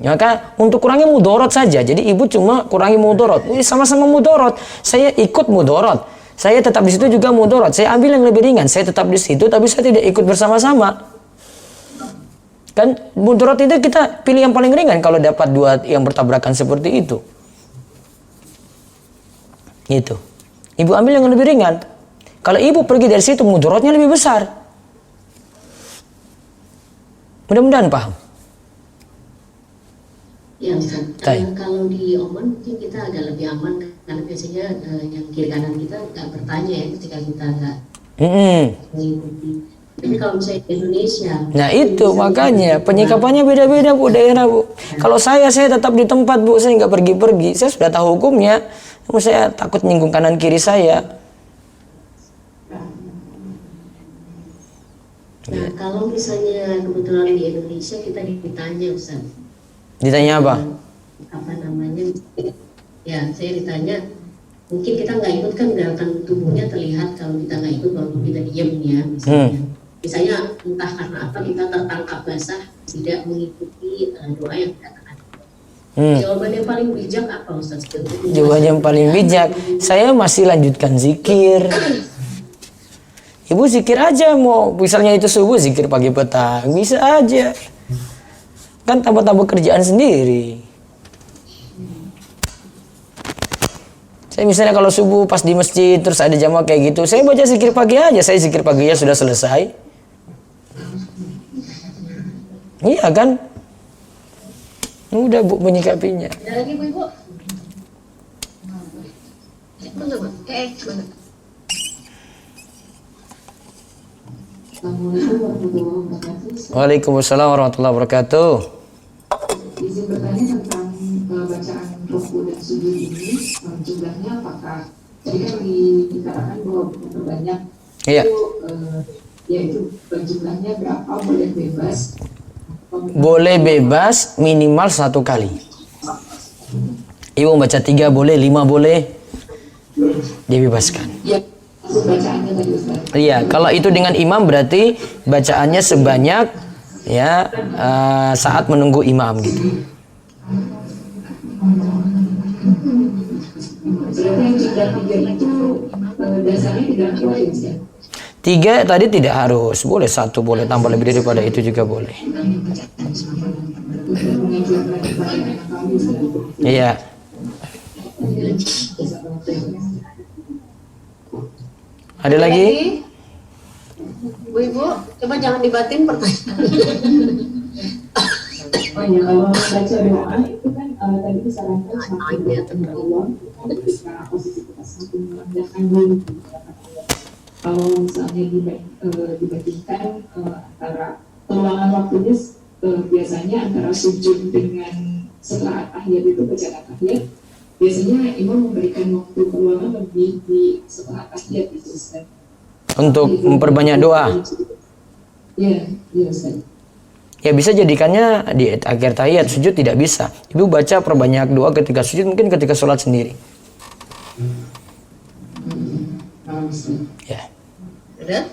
Maka untuk kurangi mudorot saja. Jadi ibu cuma kurangi mudorot. Ini sama-sama mudorot. Saya ikut mudorot. Saya tetap di situ juga mudorot. Saya ambil yang lebih ringan. Saya tetap di situ, tapi saya tidak ikut bersama-sama. Kan mudorot itu kita pilih yang paling ringan kalau dapat dua yang bertabrakan seperti itu. Gitu. Ibu ambil yang lebih ringan. Kalau ibu pergi dari situ, mudorotnya lebih besar. Mudah-mudahan paham. Ya Ustaz, kalau di Oman mungkin kita agak lebih aman karena biasanya yang kiri kanan kita nggak bertanya ya ketika kita nggak mengikuti. Tapi kalau misalnya di Indonesia, nah itu makanya penyikapannya beda-beda, Bu, daerah, Bu. Kalau saya tetap di tempat, Bu, saya nggak pergi-pergi. Saya sudah tahu hukumnya, namun saya takut nyinggung kanan kiri saya. Nah kalau misalnya kebetulan di Indonesia kita ditanya Ustaz. Ditanya apa? Apa namanya? Ya, saya ditanya, mungkin kita nggak ikut kan gerakan tubuhnya terlihat kalau kita nggak ikut walaupun kita diam ya, misalnya. Misalnya entah karena apa kita tertangkap basah tidak mengikuti doa yang kita katakan. Jawaban yang paling bijak apa Ustaz? Jawaban yang paling bijak, saya masih lanjutkan zikir. Ibu zikir aja, mau misalnya itu subuh zikir pagi petang, bisa aja. Kan tambah-tambah kerjaan sendiri. Saya misalnya kalau subuh pas di masjid terus ada jamaah kayak gitu, saya baca zikir pagi aja, saya zikir paginya sudah selesai. Iya kan? Mudah, Bu, menyikapinya. Ada lagi Bu, Ibu? Assalamualaikum warahmatullahi wabarakatuh. Waalaikumsalam warahmatullahi wabarakatuh. Izin bertanya tentang bacaan ruku dan sujud ini, jumlahnya apakah tadi kan dikatakan bahwa berbanyak Iya. itu yaitu jumlahnya berapa, boleh bebas? Boleh bebas minimal 1 kali. Ibu baca 3 boleh, 5 boleh, dibebaskan. Ya, bacaannya tadi Ustaz. Iya, kalau itu dengan imam berarti bacaannya sebanyak ya saat menunggu imam gitu. Berarti yang jumlah 3 itu dasarnya tidak wajib ya? 3 tadi tidak harus, boleh 1, boleh tambah lebih daripada itu juga boleh. Iya. Ada lagi? Bu Ibu, coba jangan dibatin pertanyaan. Oh iya, kalau baca doa itu kan tadi disarankan semakin dekat dengan Allah ketika posisi kita semakin merendahkan diri di hadapan Allah. Kalau misalnya dibandingkan antara peluangan waktunya biasanya antara sujud dengan setelah tahiyat itu bacaan tahiyat, biasanya imam memberikan waktu peluangan lebih di setelah tahiyat itu Ustaz. Untuk memperbanyak doa. Ya Ustaz. Ya bisa jadikannya di akhir tahiyat, sujud tidak bisa. Ibu baca perbanyak doa ketika sujud, mungkin ketika sholat sendiri. Ya. Ada?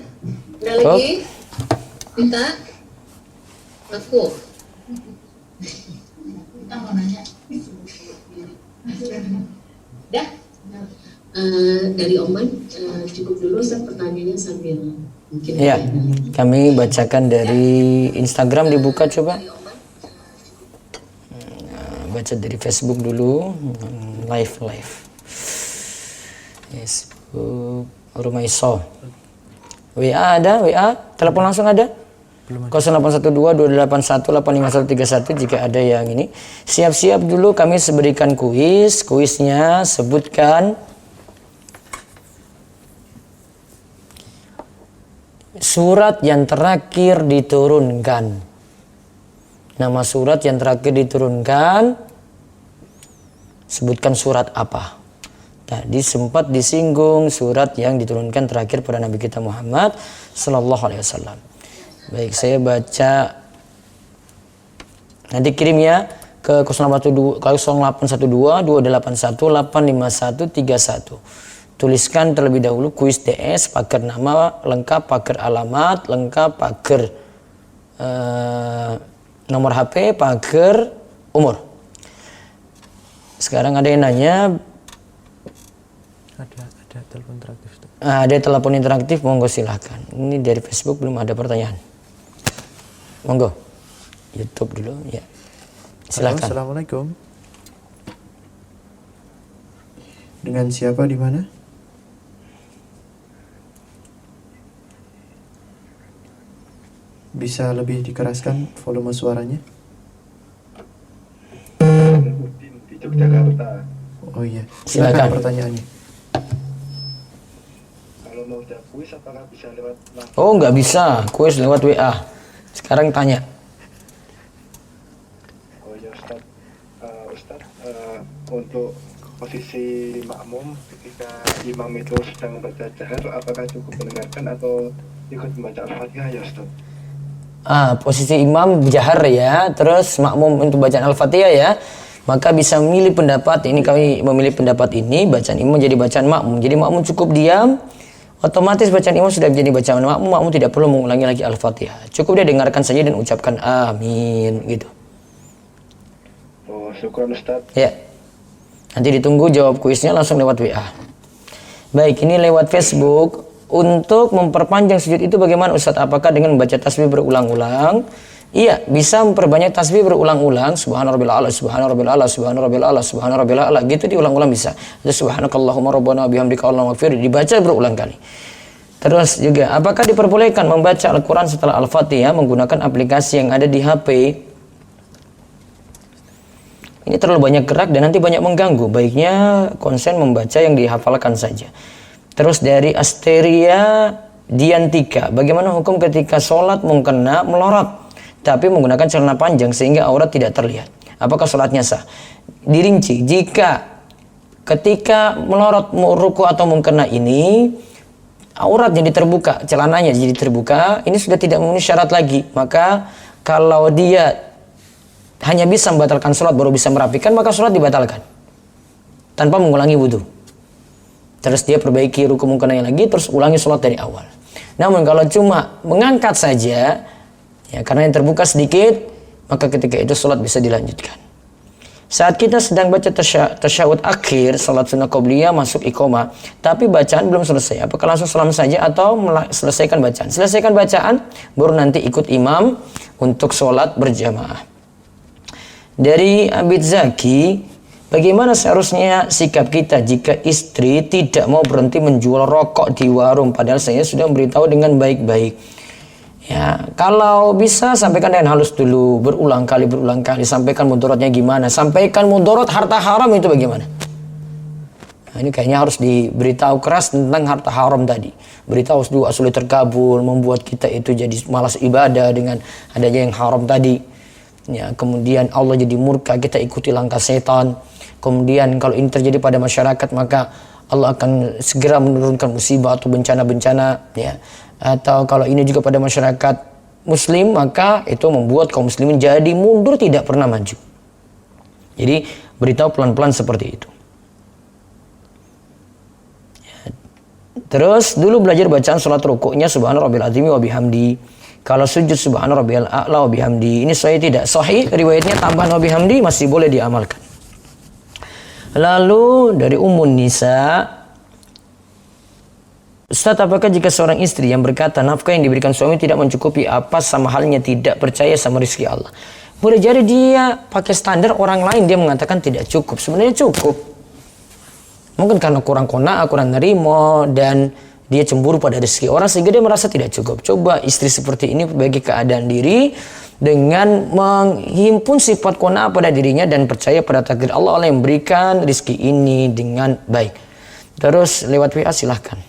Ada lagi? Minta? Aku? Kita mau nanya. Dah? Dari Oman, cukup dulu saya pertanyaannya sambil mungkin. Ya, kami bacakan dari Instagram, dibuka coba. Baca dari Facebook dulu, live. Facebook, Rumaiso. WA ada, WA, telepon langsung ada? 0812-281-85131 jika ada yang ini. Siap-siap dulu, kami berikan kuis. Kuisnya sebutkan surat yang terakhir diturunkan. Nama surat yang terakhir diturunkan, sebutkan surat apa. Tadi sempat disinggung surat yang diturunkan terakhir pada Nabi kita Muhammad sallallahu alaihi wasallam. Baik, saya baca. Nanti kirim ya ke 0812-281-851-31. Tuliskan terlebih dahulu kuis DS, pagar nama lengkap, pagar alamat lengkap, pagar nomor HP, pagar umur. Sekarang ada yang nanya. Ada telepon interaktif. Ada telepon interaktif, monggo silahkan. Ini dari Facebook belum ada pertanyaan. Monggo. YouTube dulu ya. Silakan. Assalamualaikum. Dengan siapa di mana? Bisa lebih dikeraskan volume suaranya? Di Yogyakarta. Oh iya. Silakan pertanyaannya. Kalau mau udah kuis apakah bisa lewat langsung? Oh, nggak bisa. Kuis lewat WA. Sekarang tanya. Oh ya Ustaz, untuk posisi makmum ketika imam itu sedang membaca jahar, apakah cukup mendengarkan atau ikut membaca Al-Fatihah ya Ustaz? Posisi imam jahar ya, terus makmum untuk bacaan Al-Fatihah ya. Maka bisa memilih pendapat, ini kami memilih pendapat ini, bacaan imam jadi bacaan makmum. Jadi makmum cukup diam, otomatis bacaan imam sudah menjadi bacaan makmum, makmum tidak perlu mengulangi lagi Al-Fatihah. Cukup dia dengarkan saja dan ucapkan amin gitu. Oh, syukur Ustaz. Ya. Nanti ditunggu jawab kuisnya langsung lewat WA. Baik, ini lewat Facebook. Untuk memperpanjang sujud itu bagaimana Ustaz? Apakah dengan membaca tasbih berulang-ulang? Iya, bisa memperbanyak tasbih berulang-ulang. Subhanarabbil a'la, subhanarabbil a'la, subhanarabbil a'la, subhanarabbil a'la. Gitu diulang-ulang bisa. Subhanakallahumma rabbana bihamdika Allahumma ighfir, dibaca berulang kali. Terus juga, apakah diperbolehkan membaca Al-Quran setelah Al-Fatihah menggunakan aplikasi yang ada di HP? Ini terlalu banyak gerak dan nanti banyak mengganggu. Baiknya konsen membaca yang dihafalkan saja. Terus dari Asteria Diantika, bagaimana hukum ketika sholat mukena melorot tapi menggunakan celana panjang sehingga aurat tidak terlihat? Apakah sholatnya sah? Dirinci, jika ketika melorot ruku atau mukena ini aurat jadi terbuka, celananya jadi terbuka, ini sudah tidak memenuhi syarat lagi. Maka kalau dia hanya bisa membatalkan sholat baru bisa merapikan, maka sholat dibatalkan tanpa mengulangi wudhu. Terus dia perbaiki ruku mukenanya lagi, terus ulangi sholat dari awal. Namun kalau cuma mengangkat saja, ya karena yang terbuka sedikit, maka ketika itu sholat bisa dilanjutkan. Saat kita sedang baca tasyahud akhir, sholat sunnah qobliyah masuk iqomah, tapi bacaan belum selesai. Apakah langsung salam saja atau selesaikan bacaan? Selesaikan bacaan, baru nanti ikut imam untuk sholat berjamaah. Dari Abid Zaki, bagaimana seharusnya sikap kita jika istri tidak mau berhenti menjual rokok di warung padahal saya sudah memberitahu dengan baik-baik? Ya, kalau bisa sampaikan dengan halus dulu, berulang kali, sampaikan mudaratnya gimana, sampaikan mudarat harta haram itu bagaimana. Nah, ini kayaknya harus diberitahu keras tentang harta haram tadi. Beritahu dulu sulit terkabul, membuat kita itu jadi malas ibadah dengan adanya yang haram tadi. Ya, kemudian Allah jadi murka, kita ikuti langkah setan. Kemudian kalau ini terjadi pada masyarakat, maka Allah akan segera menurunkan musibah atau bencana-bencana, ya. Atau kalau ini juga pada masyarakat muslim, maka itu membuat kaum muslimin jadi mundur, tidak pernah maju. Jadi beritahu pelan-pelan seperti itu. Ya. Terus dulu belajar bacaan sholat rukuknya subhana rabbil azimi wa bihamdi. Kalau sujud subhana rabbiyal a'la wa bihamdi. Ini saya tidak sahih, riwayatnya tambahan wa bihamdi masih boleh diamalkan. Lalu dari Ummun Nisa, Ustaz, apakah jika seorang istri yang berkata nafkah yang diberikan suami tidak mencukupi, apa sama halnya tidak percaya sama rezeki Allah? Boleh jadi dia pakai standar orang lain, dia mengatakan tidak cukup. Sebenarnya cukup. Mungkin karena kurang qanaah, kurang nerimo, dan dia cemburu pada rezeki orang sehingga dia merasa tidak cukup. Coba istri seperti ini perbaiki keadaan diri dengan menghimpun sifat qanaah pada dirinya dan percaya pada takdir Allah, Allah yang memberikan rezeki ini dengan baik. Terus lewat WA silahkan.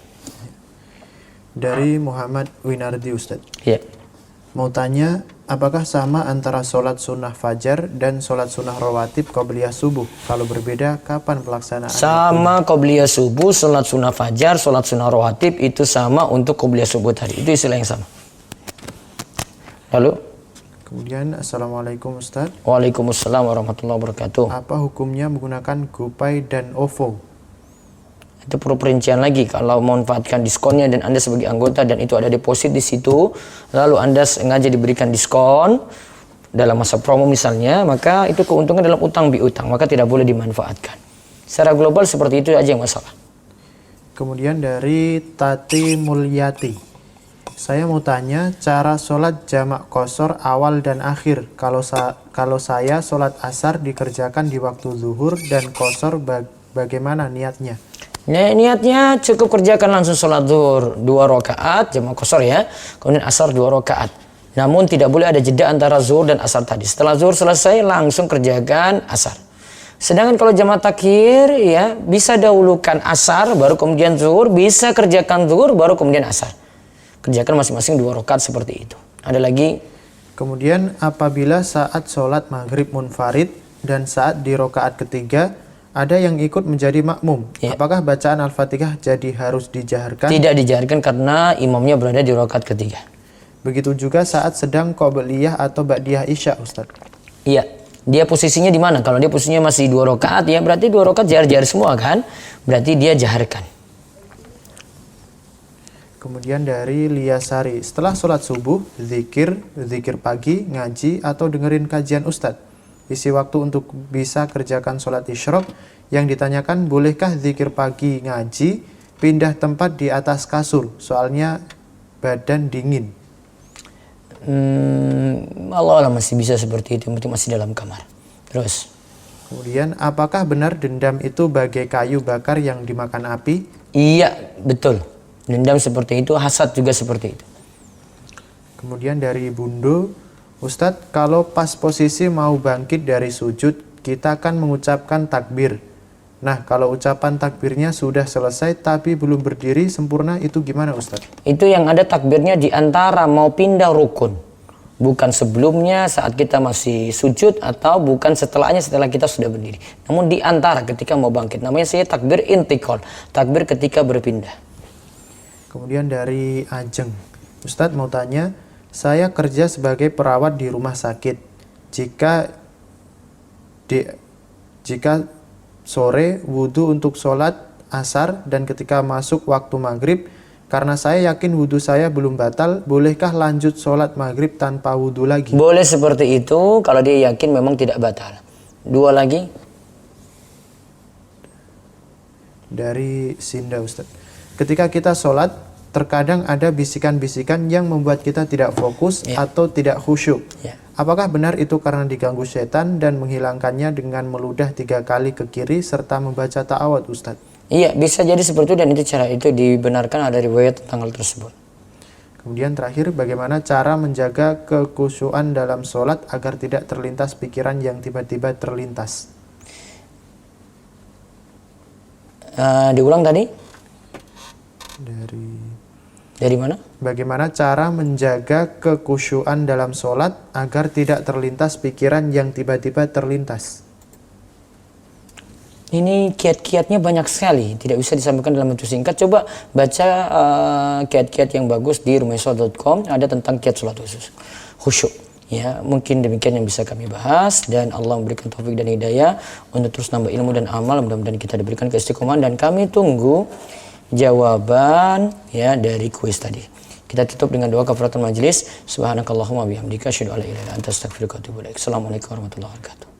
Dari Muhammad Winardi, Ustaz. Ya. Mau tanya, apakah sama antara sholat sunnah fajar dan sholat sunnah rawatib qobliyah subuh? Kalau berbeda, kapan pelaksanaan? Sama qobliyah subuh, sholat sunnah fajar, sholat sunnah rawatib itu sama untuk qobliyah subuh tadi. Itu istilah yang sama. Lalu? Kemudian, Assalamualaikum Ustaz. Waalaikumsalam warahmatullahi wabarakatuh. Apa hukumnya menggunakan GoPay dan OVO? Itu perlu perincian lagi. Kalau memanfaatkan diskonnya dan Anda sebagai anggota dan itu ada deposit di situ, lalu Anda sengaja diberikan diskon dalam masa promo misalnya, maka itu keuntungan dalam utang piutang, maka tidak boleh dimanfaatkan. Secara global seperti itu aja yang masalah. Kemudian dari Tati Mulyati, saya mau tanya cara sholat jamak qashar awal dan akhir. Kalau saya sholat asar dikerjakan di waktu zuhur dan qashar, bagaimana niatnya? Niatnya cukup kerjakan langsung sholat zuhur 2 rakaat jamak qashar ya, kemudian asar 2 rakaat. Namun tidak boleh ada jeda antara zuhur dan asar tadi. Setelah zuhur selesai langsung kerjakan asar. Sedangkan kalau jamak takhir ya, bisa dahulukan asar baru kemudian zuhur, bisa kerjakan zuhur baru kemudian asar. Kerjakan masing-masing 2 rakaat seperti itu. Ada lagi? Kemudian apabila saat sholat maghrib munfarid dan saat di rakaat ketiga ada yang ikut menjadi makmum, ya. Apakah bacaan Al-Fatihah jadi harus dijaharkan? Tidak dijaharkan karena imamnya berada di rakaat ketiga. Begitu juga saat sedang qobliyah atau ba'diyah isya, Ustaz. Iya, dia posisinya di mana? Kalau dia posisinya masih 2 rakaat ya berarti 2 rakaat jahar-jahar semua kan? Berarti dia jaharkan. Kemudian dari Liasari, setelah sholat subuh, zikir pagi, ngaji, atau dengerin kajian Ustadz. Isi waktu untuk bisa kerjakan sholat isyraq. Yang ditanyakan, bolehkah zikir pagi ngaji pindah tempat di atas kasur? Soalnya badan dingin. Allah masih bisa seperti itu, masih dalam kamar. Terus. Kemudian, apakah benar dendam itu bagai kayu bakar yang dimakan api? Iya, betul. Dendam seperti itu, hasad juga seperti itu. Kemudian dari Bundo, Ustadz, kalau pas posisi mau bangkit dari sujud, kita akan mengucapkan takbir. Nah, kalau ucapan takbirnya sudah selesai tapi belum berdiri sempurna, itu gimana Ustadz? Itu yang ada takbirnya di antara mau pindah rukun. Bukan sebelumnya saat kita masih sujud atau bukan setelahnya setelah kita sudah berdiri. Namun di antara ketika mau bangkit. Namanya saya takbir intikal, takbir ketika berpindah. Kemudian dari Ajeng, Ustadz mau tanya, saya kerja sebagai perawat di rumah sakit. Jika sore wudhu untuk sholat asar dan ketika masuk waktu maghrib, karena saya yakin wudhu saya belum batal, bolehkah lanjut sholat maghrib tanpa wudhu lagi? Boleh seperti itu kalau dia yakin memang tidak batal. 2 lagi. Dari Sinda, Ustadz. Ketika kita sholat, terkadang ada bisikan-bisikan yang membuat kita tidak fokus atau tidak khusyuk. Apakah benar itu karena diganggu setan dan menghilangkannya dengan meludah 3 kali ke kiri serta membaca ta'awud, Ustadz? Iya, bisa jadi seperti itu dan itu cara itu dibenarkan, ada riwayat tentang hal tersebut. Kemudian terakhir, bagaimana cara menjaga kekhusyuan dalam sholat agar tidak terlintas pikiran yang tiba-tiba terlintas? Diulang tadi? Dari mana? Bagaimana cara menjaga kekhusyuan dalam sholat agar tidak terlintas pikiran yang tiba-tiba terlintas? Ini kiat-kiatnya banyak sekali, tidak bisa disampaikan dalam bentuk singkat. Coba baca kiat-kiat yang bagus di rumahsholat.com, ada tentang kiat sholat khusyuk. Ya, mungkin demikian yang bisa kami bahas, dan Allah memberikan taufik dan hidayah untuk terus nambah ilmu dan amal. Mudah-mudahan kita diberikan keistiqomahan, dan kami tunggu jawaban ya dari kuis tadi. Kita tutup dengan doa kafaratul majelis. Subhanakallahumma bihamdika asyhadu an la ilaha illa anta astaghfiruka wa atubu ilaik. Assalamualaikum warahmatullahi wabarakatuh.